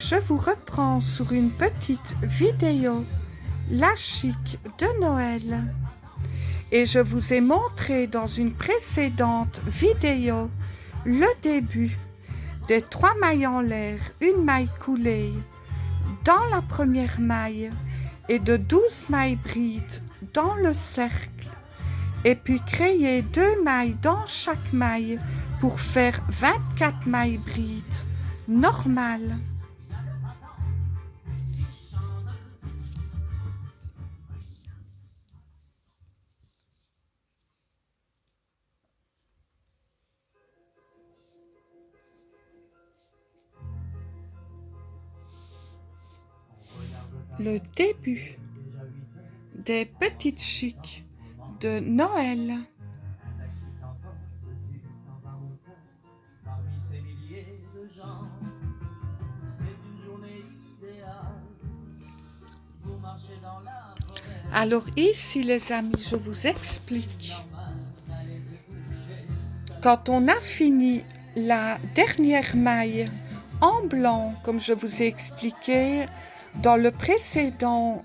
Je vous reprends sur une petite vidéo la chic de Noël et je vous ai montré dans une précédente vidéo le début des 3 mailles en l'air, une maille coulée dans la première maille et de 12 mailles brides dans le cercle et puis créer 2 mailles dans chaque maille pour faire 24 mailles brides normales. Le début des petites chics de Noël. Alors ici les amis, je vous explique. Quand on a fini la dernière maille en blanc, comme je vous ai expliqué dans le précédent,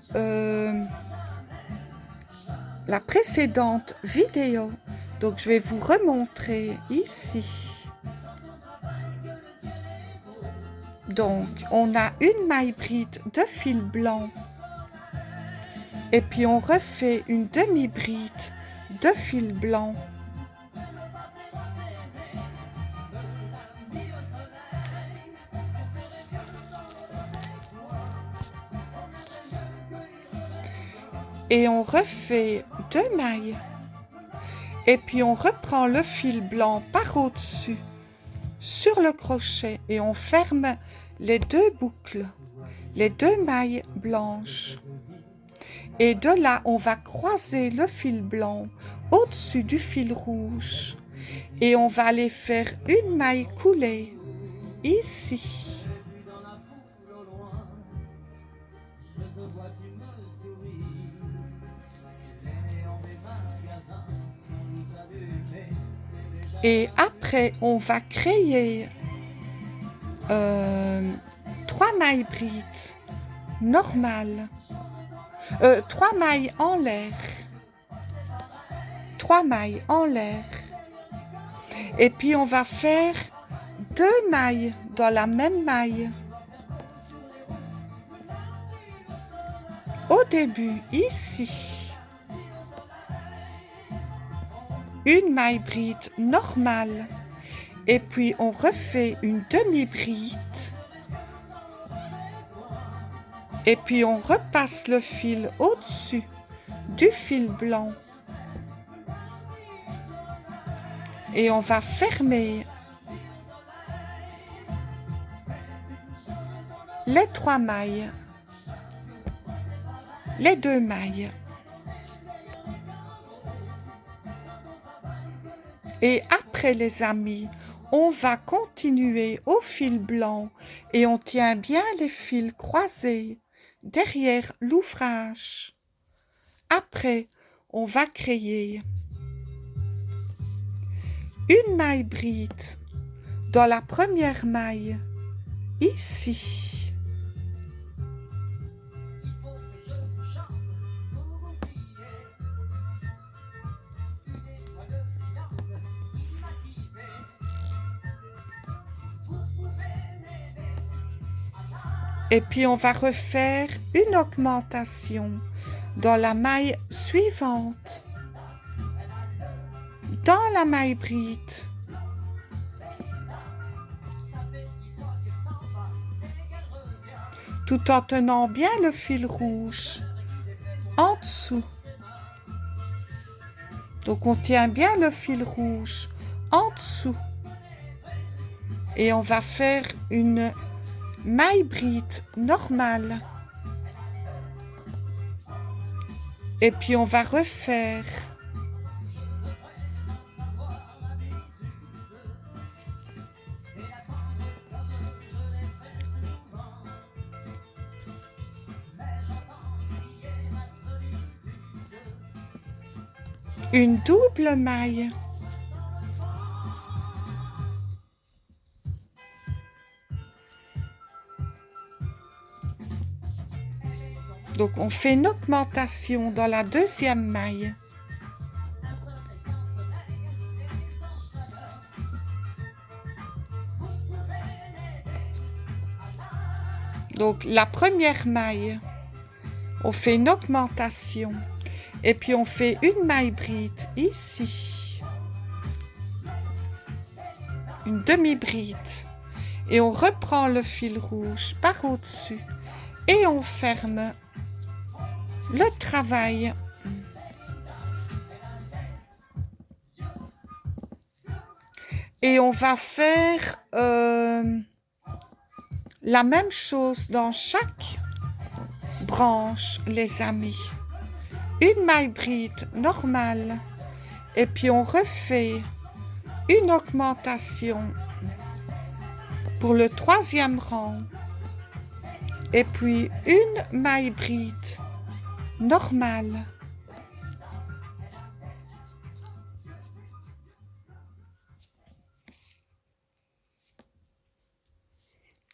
la précédente vidéo, donc je vais vous remontrer ici. Donc on a une maille bride de fil blanc et puis on refait une demi-bride de fil blanc. Et on refait 2 mailles et puis on reprend le fil blanc par au-dessus sur le crochet et on ferme les 2 boucles, les 2 mailles blanches. Et de là, on va croiser le fil blanc au-dessus du fil rouge et on va aller faire une maille coulée ici. Et après, on va créer 3 mailles brides normales, 3 mailles en l'air, 3 mailles en l'air. Et puis on va faire 2 mailles dans la même maille. Au début, ici, une maille bride normale et puis on refait une demi-bride et puis on repasse le fil au-dessus du fil blanc et on va fermer les 3 mailles, les 2 mailles. Et après les amis, on va continuer au fil blanc et on tient bien les fils croisés derrière l'ouvrage. Après, on va créer une maille bride dans la première maille, ici. Et puis on va refaire une augmentation dans la maille suivante, dans la maille bride. Tout en tenant bien le fil rouge en dessous. Donc on tient bien le fil rouge en dessous. Et on va faire une maille bride normale. Et puis on va refaire une double maille. Donc, on fait une augmentation dans la deuxième maille. Donc, la première maille, on fait une augmentation. Et puis, on fait une maille bride ici. Une demi-bride. Et on reprend le fil rouge par au-dessus. Et on ferme le travail. Et on va faire la même chose dans chaque branche, les amis. Une maille bride normale. Et puis on refait une augmentation pour le troisième rang. Et puis une maille bride normale.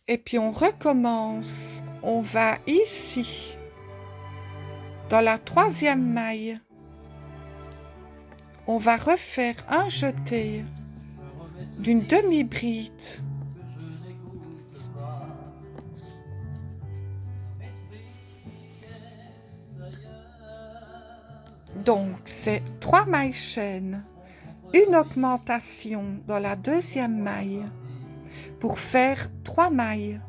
Et puis on recommence. On va ici, dans la troisième maille. On va refaire un jeté d'une demi-bride. Donc, c'est 3 mailles chaînes, une augmentation dans la deuxième maille pour faire 3 mailles.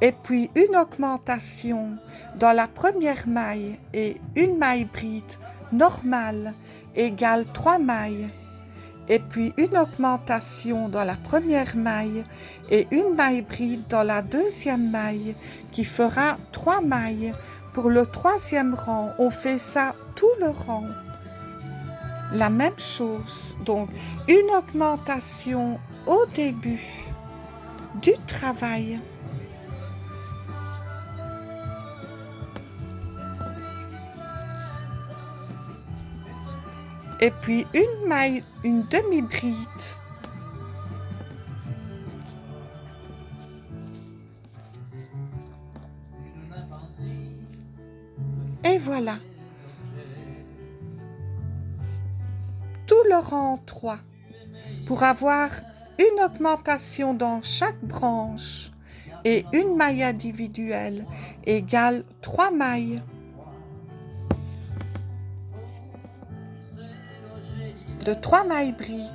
Et puis, une augmentation dans la première maille et une maille bride normale égale 3 mailles. Et puis, une augmentation dans la première maille et une maille bride dans la deuxième maille qui fera 3 mailles. Pour le troisième rang, on fait ça tout le rang. La même chose. Donc, une augmentation au début du travail. Et puis une maille, une demi-bride. Et voilà. Tout le rang 3 pour avoir une augmentation dans chaque branche et une maille individuelle égale 3 mailles. De 3 mailles brides.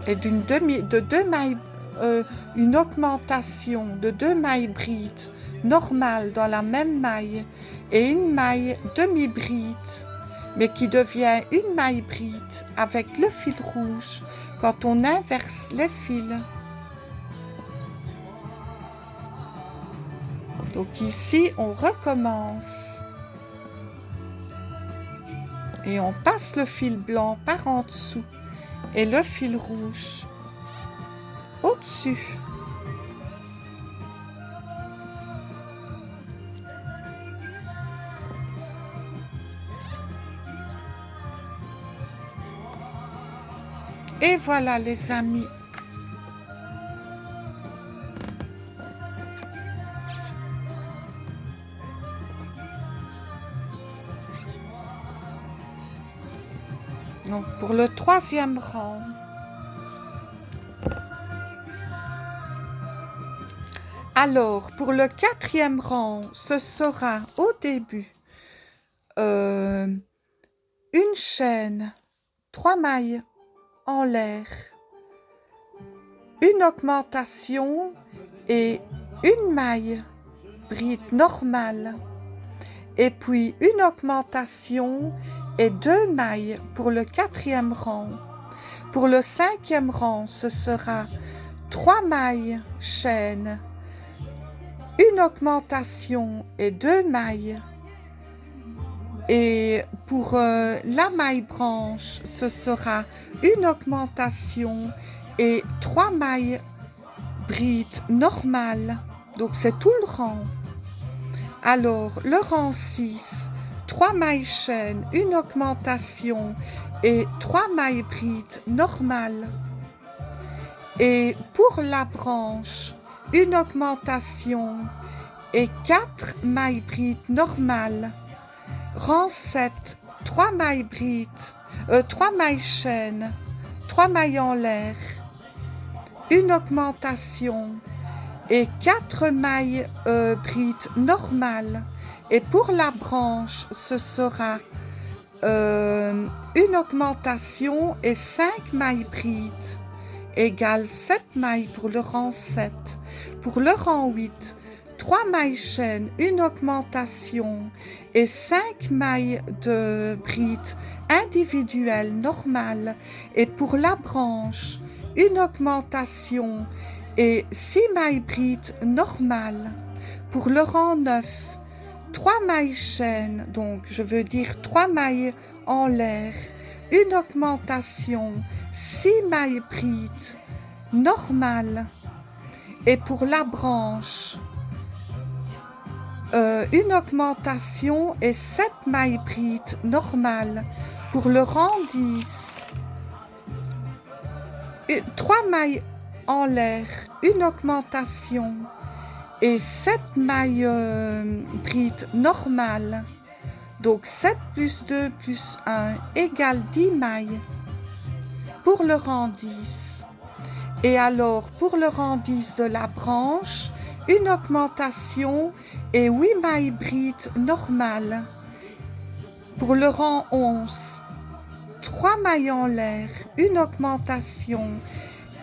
Et de 2 mailles, une augmentation de 2 mailles brides normales dans la même maille et une maille demi-bride, mais qui devient une maille bride avec le fil rouge quand on inverse les fils. Donc ici, on recommence. Et on passe le fil blanc par en dessous et le fil rouge au-dessus. Et voilà les amis. Donc pour le troisième rang, alors pour le quatrième rang, ce sera au début une chaîne, 3 mailles en l'air, une augmentation et une maille bride normale, et puis une augmentation et 2 mailles pour le quatrième rang. Pour le cinquième rang, ce sera 3 mailles chaînes, une augmentation et 2 mailles. Et pour la maille branche, ce sera une augmentation et 3 mailles brides normales. Donc c'est tout le rang. Alors le rang 6, 3 mailles chaînes, une augmentation et 3 mailles brides normales. Et pour la branche une augmentation et 4 mailles brides normales. Rang 7, 3 mailles brides, 3 mailles chaînes, 3 mailles en l'air, une augmentation et 4 mailles brides normales. Et pour la branche, ce sera une augmentation et 5 mailles brides égale 7 mailles pour le rang 7. Pour le rang 8, 3 mailles chaînes, une augmentation et 5 mailles de brides individuelles normales. Et pour la branche, une augmentation et 6 mailles brides normales. Pour le rang 9, 3 mailles chaînes, donc je veux dire 3 mailles en l'air, une augmentation, 6 mailles brides normales. Et pour la branche, une augmentation et 7 mailles brides normales. Pour le rang 10, 3 mailles en l'air, une augmentation et 7 mailles brides normales. Donc 7 plus 2 plus 1 égale 10 mailles pour le rang 10. Et alors pour le rang 10 de la branche, une augmentation et 8 mailles brides normales. Pour le rang 11, 3 mailles en l'air, une augmentation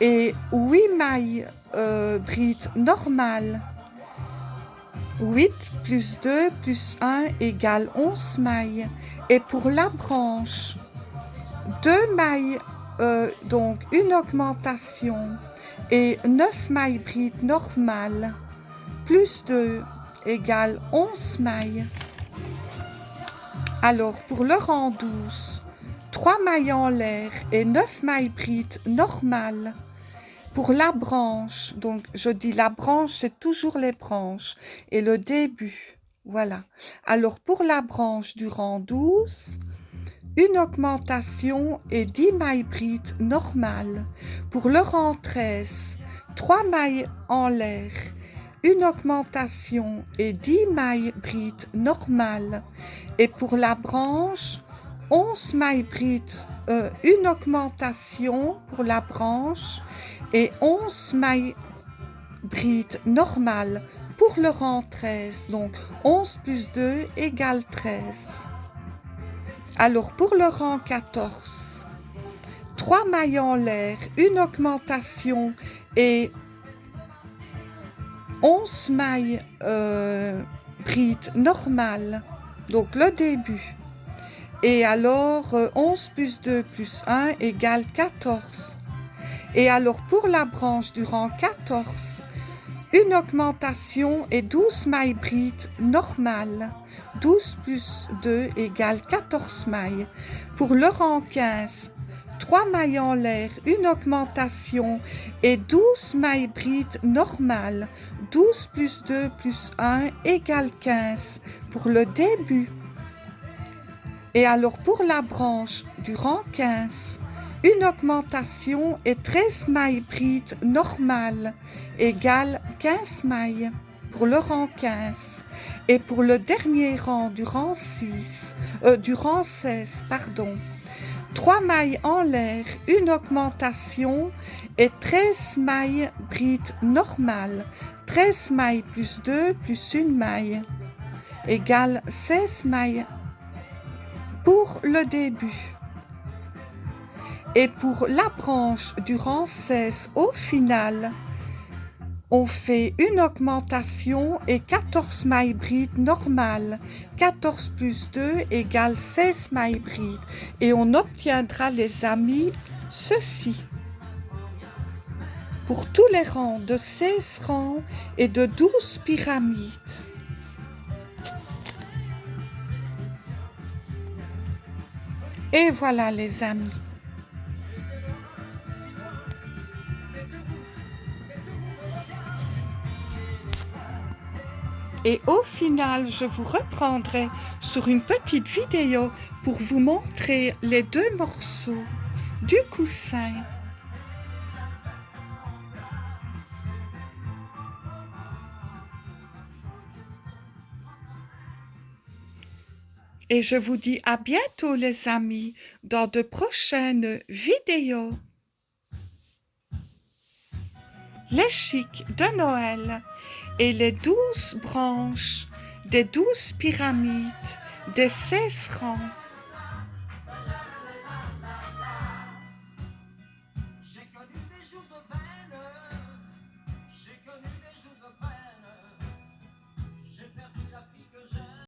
et 8 mailles brides normales. 8 plus 2 plus 1 égale 11 mailles. Et pour la branche, 2 mailles, donc une augmentation et 9 mailles brides normales, plus 2 égale 11 mailles. Alors pour le rang 12, 3 mailles en l'air et 9 mailles brides normales. Pour la branche, donc je dis la branche, c'est toujours les branches et le début, voilà. Alors pour la branche du rang 12, une augmentation et 10 mailles brides normales. Pour le rang 13, 3 mailles en l'air, une augmentation et 10 mailles brides normales. Et pour la branche, 11 mailles brides, une augmentation pour la branche et 11 mailles brides normales pour le rang 13. Donc 11 plus 2 égale 13. Alors pour le rang 14, 3 mailles en l'air, une augmentation et 11 mailles brides normales, donc le début. Et alors 11 plus 2 plus 1 égale 14. Et alors pour la branche du rang 14, une augmentation et 12 mailles brides normales. 12 plus 2 égale 14 mailles. Pour le rang 15, 3 mailles en l'air, une augmentation et 12 mailles brides normales. 12 plus 2 plus 1 égale 15 pour le début. Et alors pour la branche du rang 15, une augmentation et 13 mailles brides normales égale 15 mailles pour le rang 15. Et pour le dernier rang du rang 16, 3 mailles en l'air, une augmentation et 13 mailles brides normales. 13 mailles plus 2 plus 1 maille égale 16 mailles pour le début. Et pour la branche du rang 16 au final, on fait une augmentation et 14 mailles brides normales. 14 plus 2 égale 16 mailles brides. Et on obtiendra, les amis, ceci. Pour tous les rangs de 16 rangs et de 12 pyramides. Et voilà les amis. Et au final, je vous reprendrai sur une petite vidéo pour vous montrer les 2 morceaux du coussin. Et je vous dis à bientôt les amis dans de prochaines vidéos. L'échique de Noël et les 12 branches des 12 pyramides des 16 rangs.